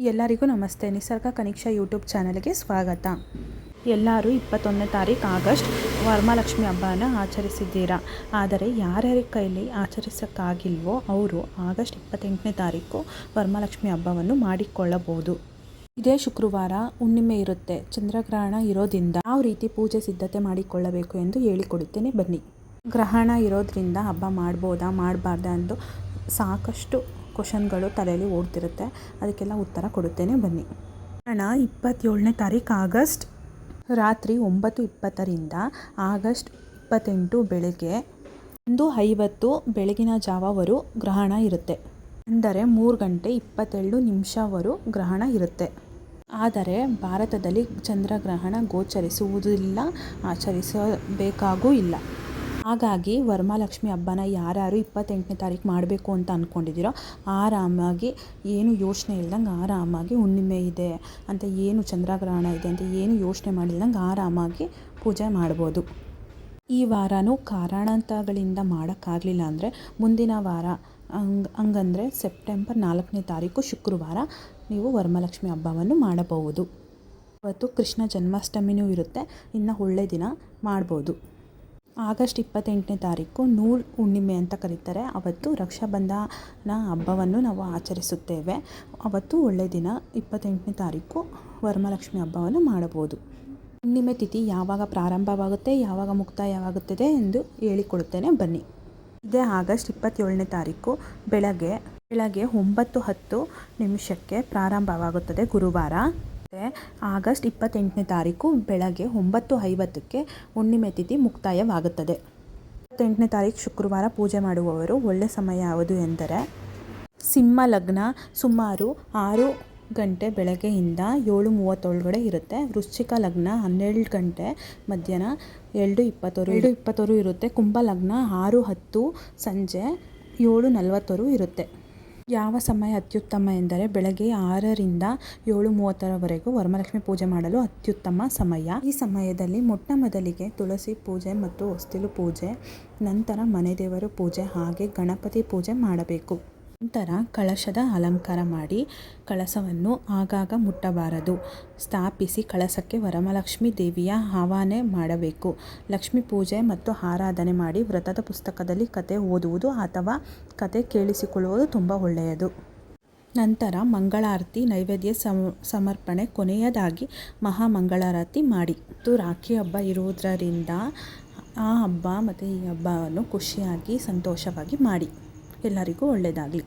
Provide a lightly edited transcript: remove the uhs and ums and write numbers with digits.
ಎಲ್ಲರಿಗೂ ನಮಸ್ತೆ. ನಿಸರ್ಗ ಕನಿಕ್ಷಾ ಯೂಟ್ಯೂಬ್ ಚಾನಲ್ಗೆ ಸ್ವಾಗತ. ಎಲ್ಲರೂ 21ನೇ ತಾರೀಕು ಆಗಸ್ಟ್ ವರಮಹಾಲಕ್ಷ್ಮಿ ಹಬ್ಬನ ಆಚರಿಸಿದ್ದೀರಾ. ಆದರೆ ಯಾರ್ಯಾರ ಕೈಲಿ ಆಚರಿಸೋಕ್ಕಾಗಿಲ್ವೋ ಅವರು ಆಗಸ್ಟ್ 28ನೇ ತಾರೀಕು ವರಮಹಾಲಕ್ಷ್ಮಿ ಹಬ್ಬವನ್ನು ಮಾಡಿಕೊಳ್ಳಬಹುದು. ಇದೇ ಶುಕ್ರವಾರ ಹುಣ್ಣಿಮೆ ಇರುತ್ತೆ. ಚಂದ್ರಗ್ರಹಣ ಇರೋದ್ರಿಂದ ಯಾವ ರೀತಿ ಪೂಜೆ ಸಿದ್ಧತೆ ಮಾಡಿಕೊಳ್ಳಬೇಕು ಎಂದು ಹೇಳಿಕೊಡುತ್ತೇನೆ ಬನ್ನಿ. ಗ್ರಹಣ ಇರೋದ್ರಿಂದ ಹಬ್ಬ ಮಾಡ್ಬೋದಾ ಮಾಡಬಾರ್ದಾ ಎಂದು ಸಾಕಷ್ಟು ಕ್ವಶನ್ಗಳು ತಲೆಯಲ್ಲಿ ಓಡ್ತಿರುತ್ತೆ. ಅದಕ್ಕೆಲ್ಲ ಉತ್ತರ ಕೊಡುತ್ತೇನೆ ಬನ್ನಿ. ಗ್ರಹಣ 27ನೇ ತಾರೀಕು ಆಗಸ್ಟ್ ರಾತ್ರಿ 9:20ರಿಂದ ಆಗಸ್ಟ್ 28 ಬೆಳಗ್ಗೆ 1:50 ಬೆಳಗಿನ ಜಾವವರು ಗ್ರಹಣ ಇರುತ್ತೆ. ಅಂದರೆ 3 ಗಂಟೆ 27 ನಿಮಿಷವರು ಗ್ರಹಣ ಇರುತ್ತೆ. ಆದರೆ ಭಾರತದಲ್ಲಿ ಚಂದ್ರಗ್ರಹಣ ಗೋಚರಿಸುವುದಿಲ್ಲ, ಆಚರಿಸಬೇಕಾಗೂ ಇಲ್ಲ. ಹಾಗಾಗಿ ವರಮಹಾಲಕ್ಷ್ಮಿ ಹಬ್ಬನ ಯಾರ್ಯಾರು 28ನೇ ತಾರೀಕು ಮಾಡಬೇಕು ಅಂತ ಅಂದ್ಕೊಂಡಿದ್ದೀರೋ ಆರಾಮಾಗಿ ಏನು ಯೋಚನೆ ಇಲ್ದಂಗೆ ಆರಾಮಾಗಿ ಹುಣ್ಣಿಮೆ ಇದೆ ಅಂತ ಏನು ಚಂದ್ರಗ್ರಹಣ ಇದೆ ಅಂತ ಏನು ಯೋಚನೆ ಮಾಡಿಲ್ದಂಗೆ ಆರಾಮಾಗಿ ಪೂಜೆ ಮಾಡ್ಬೋದು. ಈ ವಾರನೂ ಕಾರಣಾಂತರಗಳಿಂದ ಮಾಡೋಕ್ಕಾಗಲಿಲ್ಲ ಅಂದರೆ ಮುಂದಿನ ವಾರ ಹಂಗಂದರೆ ಸೆಪ್ಟೆಂಬರ್ 4ನೇ ತಾರೀಕು ಶುಕ್ರವಾರ ನೀವು ವರಮಹಾಲಕ್ಷ್ಮಿ ಹಬ್ಬವನ್ನು ಮಾಡಬಹುದು. ಇವತ್ತು ಕೃಷ್ಣ ಜನ್ಮಾಷ್ಟಮಿನೂ ಇರುತ್ತೆ. ಇನ್ನು ಒಳ್ಳೆ ದಿನ ಮಾಡ್ಬೋದು. ಆಗಸ್ಟ್ 28ನೇ ತಾರೀಕು ನೂಲ್ ಹುಣ್ಣಿಮೆ ಅಂತ ಕರೀತಾರೆ. ಅವತ್ತು ರಕ್ಷಾಬಂಧನ ಹಬ್ಬವನ್ನು ನಾವು ಆಚರಿಸುತ್ತೇವೆ. ಅವತ್ತು ಒಳ್ಳೆ ದಿನ 28ನೇ ತಾರೀಕು ವರಮಹಾಲಕ್ಷ್ಮಿ ಹಬ್ಬವನ್ನು ಮಾಡಬಹುದು. ಹುಣ್ಣಿಮೆ ತಿಥಿ ಯಾವಾಗ ಪ್ರಾರಂಭವಾಗುತ್ತೆ, ಯಾವಾಗ ಮುಕ್ತಾಯವಾಗುತ್ತದೆ ಎಂದು ಹೇಳಿಕೊಡುತ್ತೇನೆ ಬನ್ನಿ. ಇದೇ ಆಗಸ್ಟ್ 27ನೇ ತಾರೀಕು ಬೆಳಗ್ಗೆ 9:10 ಪ್ರಾರಂಭವಾಗುತ್ತದೆ ಗುರುವಾರ. ಆಗಸ್ಟ್ 28ನೇ ತಾರೀಕು ಬೆಳಗ್ಗೆ 9:50 ಹುಣ್ಣಿಮೆ ತಿಥಿ ಮುಕ್ತಾಯವಾಗುತ್ತದೆ. 28ನೇ ತಾರೀಕು ಶುಕ್ರವಾರ ಪೂಜೆ ಮಾಡುವವರು ಒಳ್ಳೆ ಸಮಯ ಯಾವುದು ಎಂದರೆ ಸಿಂಹ ಲಗ್ನ ಸುಮಾರು 6 ಗಂಟೆ ಬೆಳಗ್ಗೆಯಿಂದ 7:30 ಇರುತ್ತೆ. ವೃಶ್ಚಿಕ ಲಗ್ನ 12 ಗಂಟೆ ಮಧ್ಯಾಹ್ನ 2:20 ಇರುತ್ತೆ. ಕುಂಭ ಲಗ್ನ 6:10 ಸಂಜೆ 7:40 ಇರುತ್ತೆ. ಯಾವ ಸಮಯ ಅತ್ಯುತ್ತಮ ಎಂದರೆ ಬೆಳಗ್ಗೆ 6ರಿಂದ 7:30 ವರಮಹಾಲಕ್ಷ್ಮಿ ಪೂಜೆ ಮಾಡಲು ಅತ್ಯುತ್ತಮ ಸಮಯ. ಈ ಸಮಯದಲ್ಲಿ ಮೊದಲಿಗೆ ತುಳಸಿ ಪೂಜೆ ಮತ್ತು ಹೊಸ್ತಿಲು ಪೂಜೆ, ನಂತರ ಮನೆ ದೇವರು ಪೂಜೆ ಹಾಗೆ ಗಣಪತಿ ಪೂಜೆ ಮಾಡಬೇಕು. ನಂತರ ಕಳಶದ ಅಲಂಕಾರ ಮಾಡಿ ಕಳಸವನ್ನು ಆಗಾಗ ಮುಟ್ಟಬಾರದು. ಸ್ಥಾಪಿಸಿ ಕಳಸಕ್ಕೆ ವರಮಹಾಲಕ್ಷ್ಮಿ ದೇವಿಯ ಆವಾಹನೆ ಮಾಡಬೇಕು. ಲಕ್ಷ್ಮೀ ಪೂಜೆ ಮತ್ತು ಆರಾಧನೆ ಮಾಡಿ ವ್ರತದ ಪುಸ್ತಕದಲ್ಲಿ ಕತೆ ಓದುವುದು ಅಥವಾ ಕತೆ ಕೇಳಿಸಿಕೊಳ್ಳುವುದು ತುಂಬ ಒಳ್ಳೆಯದು. ನಂತರ ಮಂಗಳಾರತಿ, ನೈವೇದ್ಯ ಸಮರ್ಪಣೆ, ಕೊನೆಯದಾಗಿ ಮಹಾಮಂಗಳಾರತಿ ಮಾಡಿ. ಮತ್ತು ರಾಖಿ ಹಬ್ಬ ಇರುವುದರಿಂದ ಆ ಹಬ್ಬ ಮತ್ತು ಈ ಹಬ್ಬವನ್ನು ಖುಷಿಯಾಗಿ ಸಂತೋಷವಾಗಿ ಮಾಡಿ. ಎಲ್ಲರಿಗೂ ಒಳ್ಳೆಯದಾಗಲಿ.